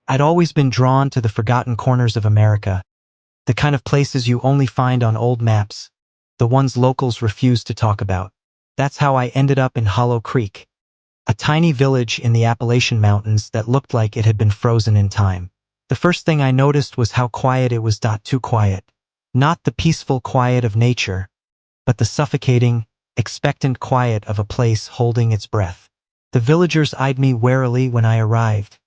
I'd always been drawn to the forgotten corners of America, the kind of places you only find on old maps, the ones locals refuse to talk about. That's how I ended up in Hollow Creek, a tiny village in the Appalachian Mountains that looked like it had been frozen in time. The first thing I noticed was how quiet it was. Too quiet. Not the peaceful quiet of nature, but the suffocating, expectant quiet of a place holding its breath. The villagers eyed me warily when I arrived,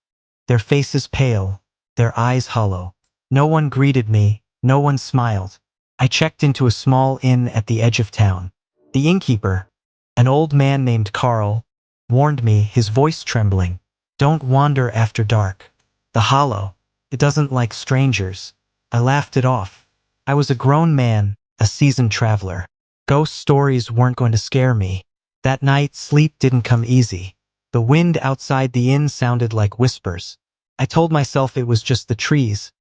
their faces pale, their eyes hollow. No one greeted me, no one smiled. I checked into a small inn at the edge of town. The innkeeper, an old man named Carl, warned me, his voice trembling. Don't wander after dark. The Hollow, it doesn't like strangers. I laughed it off. I was a grown man, a seasoned traveler. Ghost stories weren't going to scare me. That night, sleep didn't come easy. The wind outside the inn sounded like whispers. I told myself it was just the trees,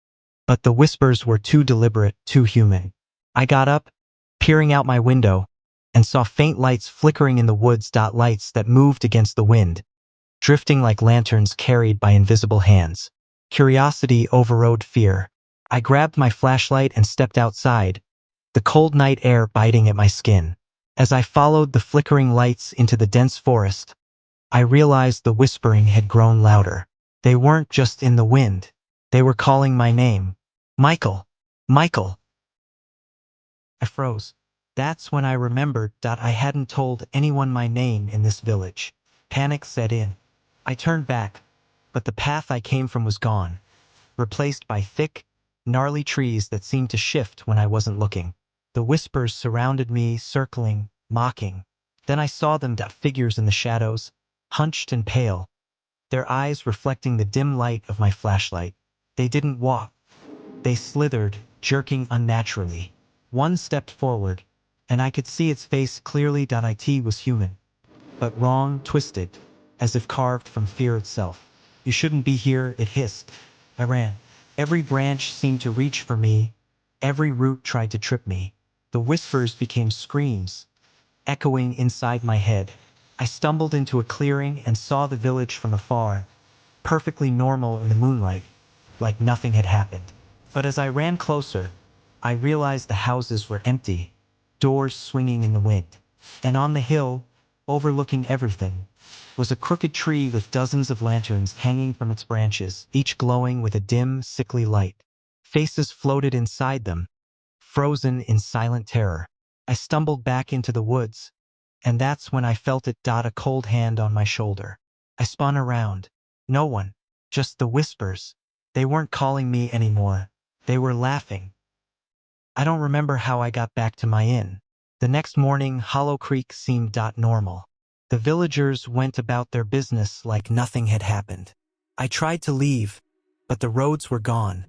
but the whispers were too deliberate, too human. I got up, peering out my window, and saw faint lights flickering in the woods. Lights that moved against the wind, drifting like lanterns carried by invisible hands. Curiosity overrode fear. I grabbed my flashlight and stepped outside, the cold night air biting at my skin. As I followed the flickering lights into the dense forest, I realized the whispering had grown louder. They weren't just in the wind. They were calling my name. Michael. Michael. I froze. That's when I remembered that I hadn't told anyone my name in this village. Panic set in. I turned back, but the path I came from was gone, replaced by thick, gnarly trees that seemed to shift when I wasn't looking. The whispers surrounded me, circling, mocking. Then I saw them, figures in the shadows, hunched and pale, their eyes reflecting the dim light of my flashlight. They didn't walk. They slithered, jerking unnaturally. One stepped forward, and I could see its face clearly. It was human, but wrong, twisted, as if carved from fear itself. You shouldn't be here, it hissed. I ran. Every branch seemed to reach for me. Every root tried to trip me. The whispers became screams, echoing inside my head. I stumbled into a clearing and saw the village from afar, perfectly normal in the moonlight, like nothing had happened. But as I ran closer, I realized the houses were empty, doors swinging in the wind. And on the hill, overlooking everything, was a crooked tree with dozens of lanterns hanging from its branches, each glowing with a dim, sickly light. Faces floated inside them, frozen in silent terror. I stumbled back into the woods, and that's when I felt it. A cold hand on my shoulder. I spun around. No one, just the whispers. They weren't calling me anymore. They were laughing. I don't remember how I got back to my inn. The next morning, Hollow Creek seemed normal. The villagers went about their business like nothing had happened. I tried to leave, but the roads were gone,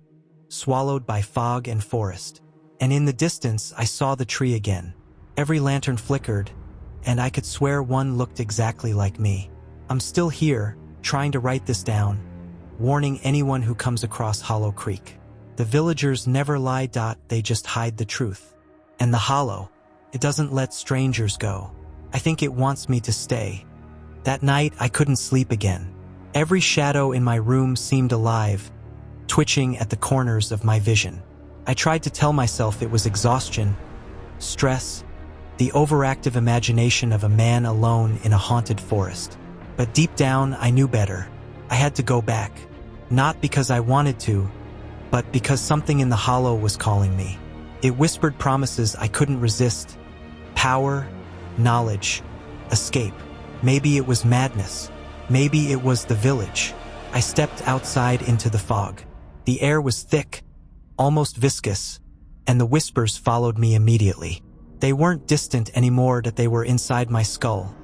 swallowed by fog and forest. And in the distance, I saw the tree again. Every lantern flickered, and I could swear one looked exactly like me. I'm still here, trying to write this down, warning anyone who comes across Hollow Creek. The villagers never lie. They just hide the truth. And the Hollow, it doesn't let strangers go. I think it wants me to stay. That night, I couldn't sleep again. Every shadow in my room seemed alive, twitching at the corners of my vision. I tried to tell myself it was exhaustion, stress, the overactive imagination of a man alone in a haunted forest. But deep down, I knew better. I had to go back. Not because I wanted to, but because something in the Hollow was calling me. It whispered promises I couldn't resist. Power, knowledge, escape. Maybe it was madness. Maybe it was the village. I stepped outside into the fog. The air was thick, almost viscous, and the whispers followed me immediately. They weren't distant anymore. They were inside my skull,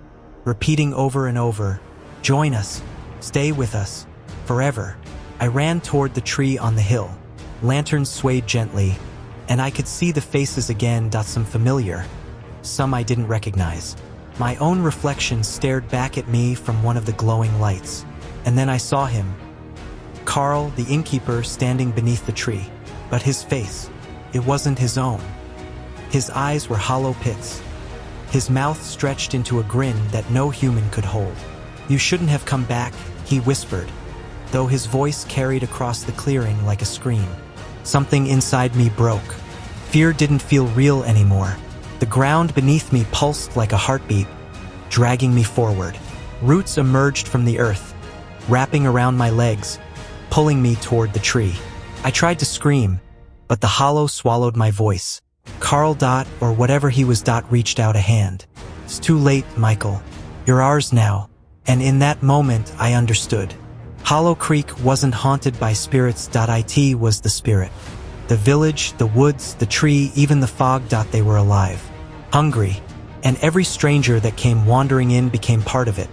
repeating over and over, "Join us, stay with us, forever." I ran toward the tree on the hill. Lanterns swayed gently, and I could see the faces again. Some familiar, some I didn't recognize. My own reflection stared back at me from one of the glowing lights. And then I saw him, Carl, the innkeeper, standing beneath the tree. But his face, it wasn't his own. His eyes were hollow pits. His mouth stretched into a grin that no human could hold. "You shouldn't have come back," he whispered, though his voice carried across the clearing like a scream. Something inside me broke. Fear didn't feel real anymore. The ground beneath me pulsed like a heartbeat, dragging me forward. Roots emerged from the earth, wrapping around my legs, pulling me toward the tree. I tried to scream, but the hollow swallowed my voice. Carl or whatever he was reached out a hand. It's too late, Michael. You're ours now. And in that moment, I understood. Hollow Creek wasn't haunted by spirits. It was the spirit. The village, the woods, the tree, even the fog. They were alive, hungry, and every stranger that came wandering in became part of it.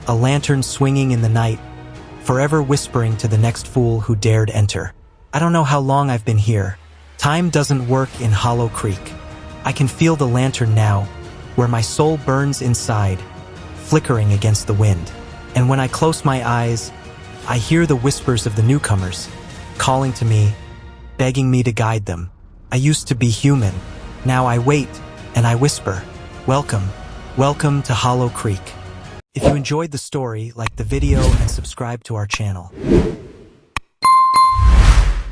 A lantern swinging in the night, forever whispering to the next fool who dared enter. I don't know how long I've been here. Time doesn't work in Hollow Creek. I can feel the lantern now, where my soul burns inside, flickering against the wind. And when I close my eyes, I hear the whispers of the newcomers, calling to me, begging me to guide them. I used to be human. Now I wait, and I whisper, welcome, welcome to Hollow Creek. If you enjoyed the story, like the video and subscribe to our channel.